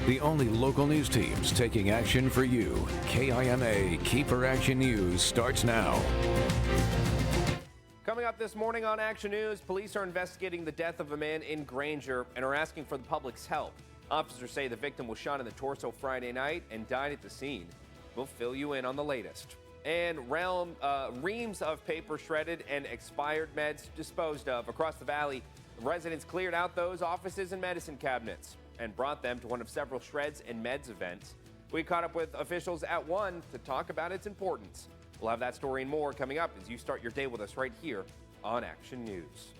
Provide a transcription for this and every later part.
The only local news teams taking action for you. KIMA KEPR Action News starts now. Coming up this morning on Action News, police are investigating the death of a man in Granger and are asking for the public's help. Officers say the victim was shot in the torso Friday night and died at the scene. We'll fill you in on the latest. And reams of paper shredded and expired meds disposed of across the valley. Residents cleared out those offices and medicine cabinets and brought them to one of several shreds and meds events. We caught up with officials at one to talk about its importance. We'll have that story and more coming up as you start your day with us right here on Action News.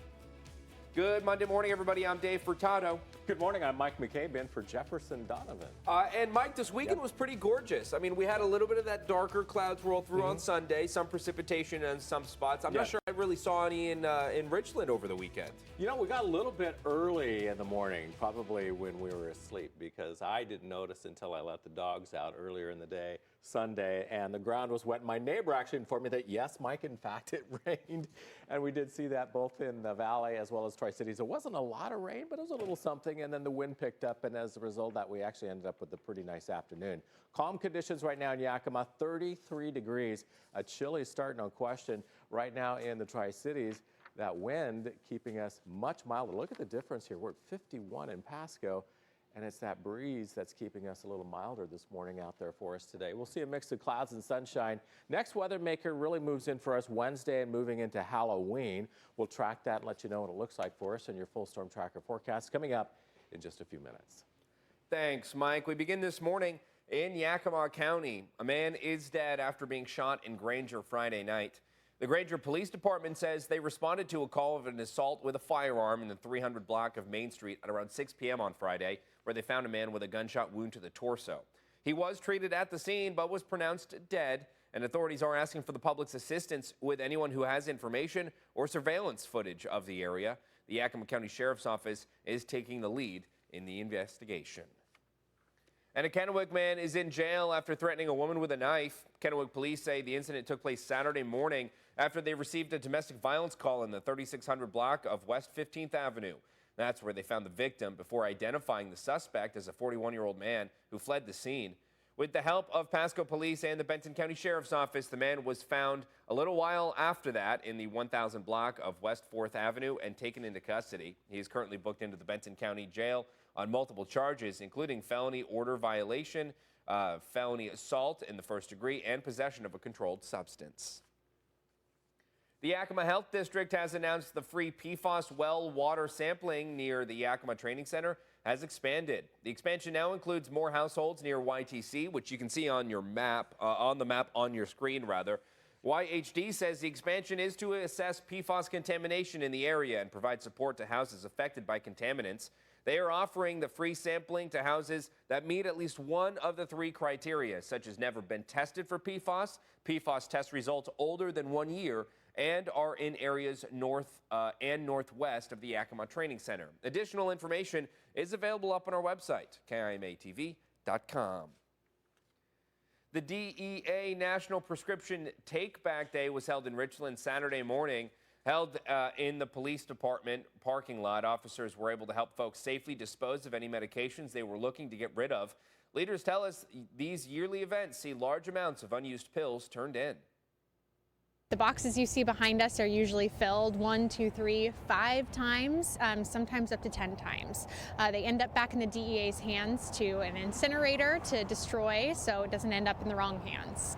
Good Monday morning, everybody. I'm Dave Furtado. Good morning. I'm Mike McCabe in for Jefferson Donovan. And Mike, this weekend was pretty gorgeous. I mean, we had a little bit of that darker clouds roll through on Sunday, some precipitation in some spots. I'm not sure I really saw any in Richland over the weekend. You know, we got a little bit early in the morning, probably when we were asleep, because I didn't notice until I let the dogs out earlier in the day, Sunday, and the ground was wet. My neighbor actually informed me that, yes, Mike, in fact, it rained. And we did see that both in the valley as well as Tri-Cities. It wasn't a lot of rain, but it was a little something. And then the wind picked up, and as a result of that, we actually ended up with a pretty nice afternoon. Calm conditions right now in Yakima, 33 degrees. A chilly start, no question. Right now in the Tri-Cities, that wind keeping us much milder. Look at the difference here. We're at 51 in Pasco, and it's that breeze that's keeping us a little milder this morning out there for us today. We'll see a mix of clouds and sunshine. Next weather maker really moves in for us Wednesday and moving into Halloween. We'll track that and let you know what it looks like for us in your full storm tracker forecast coming up in just a few minutes. Thanks, Mike. We begin this morning in Yakima County. A man is dead after being shot in Granger Friday night. The Granger Police Department says they responded to a call of an assault with a firearm in the 300 block of Main Street at around 6 p.m. on Friday, where they found a man with a gunshot wound to the torso. He was treated at the scene but was pronounced dead, and authorities are asking for the public's assistance with anyone who has information or surveillance footage of the area. The Yakima County Sheriff's Office is taking the lead in the investigation. And a Kennewick man is in jail after threatening a woman with a knife. Kennewick police say the incident took place Saturday morning after they received a domestic violence call in the 3600 block of West 15th Avenue. That's where they found the victim before identifying the suspect as a 41-year-old man who fled the scene. With the help of Pasco Police and the Benton County Sheriff's Office, the man was found a little while after that in the 1000 block of West 4th Avenue and taken into custody. He is currently booked into the Benton County Jail on multiple charges, including felony order violation, felony assault in the first degree, and possession of a controlled substance. The Yakima Health District has announced the free PFAS well water sampling near the Yakima Training Center has expanded. The expansion now includes more households near YTC, which you can see on your map, on your screen rather. YHD says the expansion is to assess PFAS contamination in the area and provide support to houses affected by contaminants. They are offering the free sampling to houses that meet at least one of the three criteria, such as never been tested for PFAS, PFAS test results older than 1 year, and are in areas north and northwest of the Yakima Training Center. Additional information is available up on our website, KIMATV.com. The DEA National Prescription Take-Back Day was held in Richland Saturday morning. Held in the police department parking lot, officers were able to help folks safely dispose of any medications they were looking to get rid of. Leaders tell us these yearly events see large amounts of unused pills turned in. The boxes you see behind us are usually filled 1, 2, 3, 5 times, sometimes up to 10 times. They end up back in the DEA's hands to an incinerator to destroy, so it doesn't end up in the wrong hands.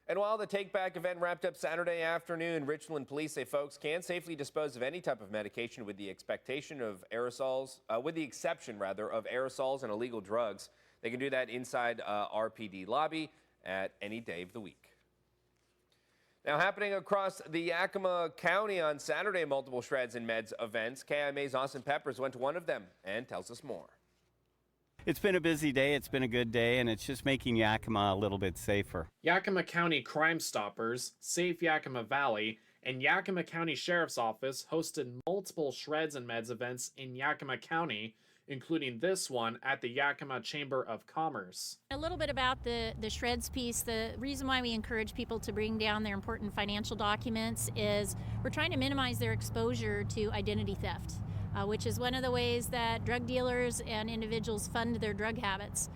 And while the take-back event wrapped up Saturday afternoon, Richland police say folks can safely dispose of any type of medication with the exception of aerosols and illegal drugs. They can do that inside RPD lobby at any day of the week. Now happening across the Yakima County on Saturday, multiple shreds and meds events. KIMA's Austin Peppers went to one of them and tells us more. It's been a busy day, it's been a good day, and it's just making Yakima a little bit safer. Yakima County Crime Stoppers, Safe Yakima Valley, and Yakima County Sheriff's Office hosted multiple shreds and meds events in Yakima County, including this one at the Yakima Chamber of Commerce. A little bit about the shreds piece. The reason why we encourage people to bring down their important financial documents is we're trying to minimize their exposure to identity theft. which is one of the ways that drug dealers and individuals fund their drug habits.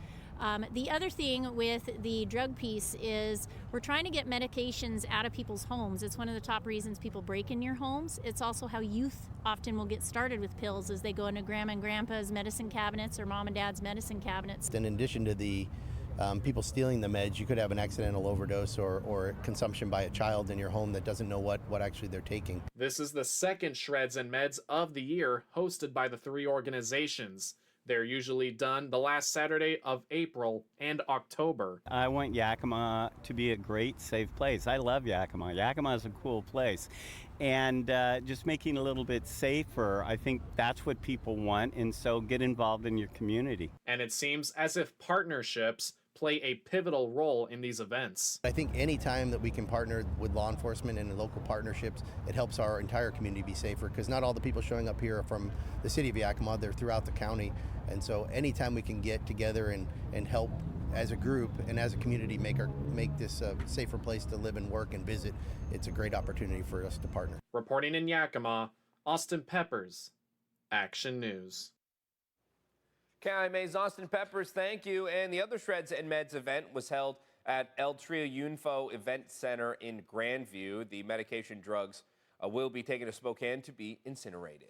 The other thing with the drug piece is we're trying to get medications out of people's homes. It's one of the top reasons people break in your homes. It's also how youth often will get started with pills as they go into grandma and grandpa's medicine cabinets or mom and dad's medicine cabinets. In addition to the people stealing the meds, you could have an accidental overdose or consumption by a child in your home that doesn't know what actually they're taking. This is the second Shreds and Meds of the year hosted by the three organizations. They're usually done the last Saturday of April and October. I want Yakima to be a great, safe place. I love Yakima. Yakima is a cool place. And just making it a little bit safer, I think that's what people want. And so get involved in your community. And it seems as if partnerships play a pivotal role in these events. I think any time that we can partner with law enforcement and local partnerships, it helps our entire community be safer, because not all the people showing up here are from the city of Yakima, they're throughout the county. And so anytime we can get together and help as a group and as a community make this a safer place to live and work and visit, it's a great opportunity for us to partner. Reporting in Yakima, Austin Peppers, Action News. KIMA's Austin Peppers, thank you. And the other Shreds and Meds event was held at El Trio Yunfo Event Center in Grandview. The medication drugs will be taken to Spokane to be incinerated.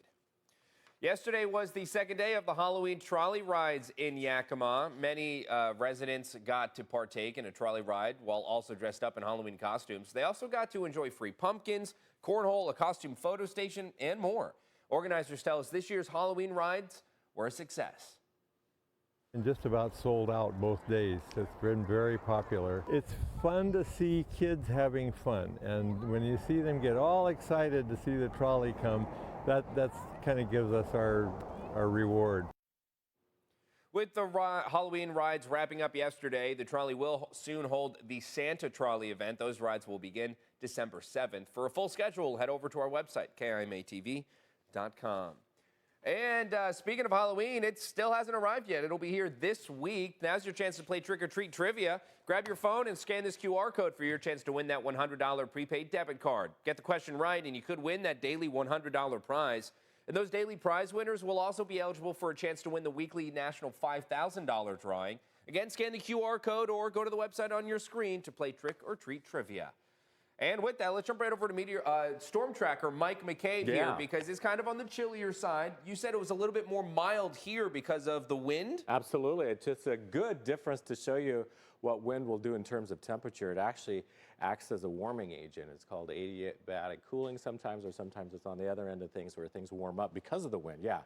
Yesterday was the second day of the Halloween trolley rides in Yakima. Many residents got to partake in a trolley ride while also dressed up in Halloween costumes. They also got to enjoy free pumpkins, cornhole, a costume photo station, and more. Organizers tell us this year's Halloween rides were a success. And just about sold out both days. It's been very popular. It's fun to see kids having fun, and when you see them get all excited to see the trolley come, that's kind of gives us our reward. With the Halloween rides wrapping up yesterday, the trolley will soon hold the Santa Trolley event. Those rides will begin December 7th. For a full schedule, head over to our website, KIMATV.com. And speaking of Halloween, it still hasn't arrived yet. It'll be here this week. Now's your chance to play Trick or Treat Trivia. Grab your phone and scan this QR code for your chance to win that $100 prepaid debit card. Get the question right, and you could win that daily $100 prize. And those daily prize winners will also be eligible for a chance to win the weekly national $5,000 drawing. Again, scan the QR code or go to the website on your screen to play Trick or Treat Trivia. And with that, let's jump right over to storm tracker Mike McCabe here, because it's kind of on the chillier side. You said it was a little bit more mild here because of the wind? Absolutely. It's just a good difference to show you what wind will do in terms of temperature. It actually acts as a warming agent. It's called adiabatic cooling sometimes, or sometimes it's on the other end of things where things warm up because of the wind. Yeah.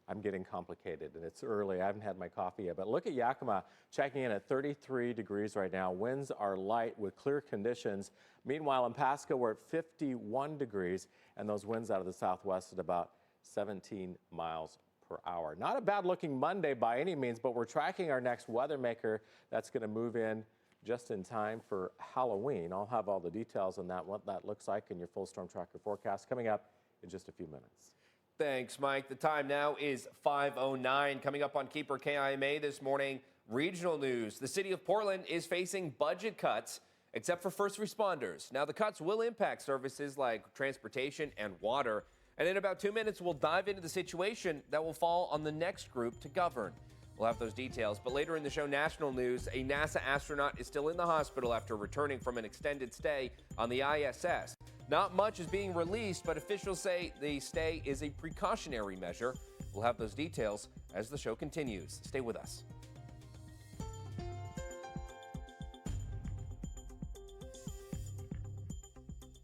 I'm getting complicated, and it's early. I haven't had my coffee yet. But look at Yakima, checking in at 33 degrees right now. Winds are light with clear conditions. Meanwhile, in Pasco, we're at 51 degrees, and those winds out of the southwest at about 17 miles per hour. Not a bad-looking Monday by any means, but we're tracking our next weather maker that's going to move in just in time for Halloween. I'll have all the details on that, what that looks like in your full storm tracker forecast coming up in just a few minutes. Thanks, Mike. The time now is 5:09. Coming up on Keeper KIMA this morning, regional news. The city of Portland is facing budget cuts, except for first responders. Now, the cuts will impact services like transportation and water. And in about 2 minutes, we'll dive into the situation that will fall on the next group to govern. We'll have those details. But later in the show, national news, a NASA astronaut is still in the hospital after returning from an extended stay on the ISS. Not much is being released, but officials say the stay is a precautionary measure. We'll have those details as the show continues. Stay with us.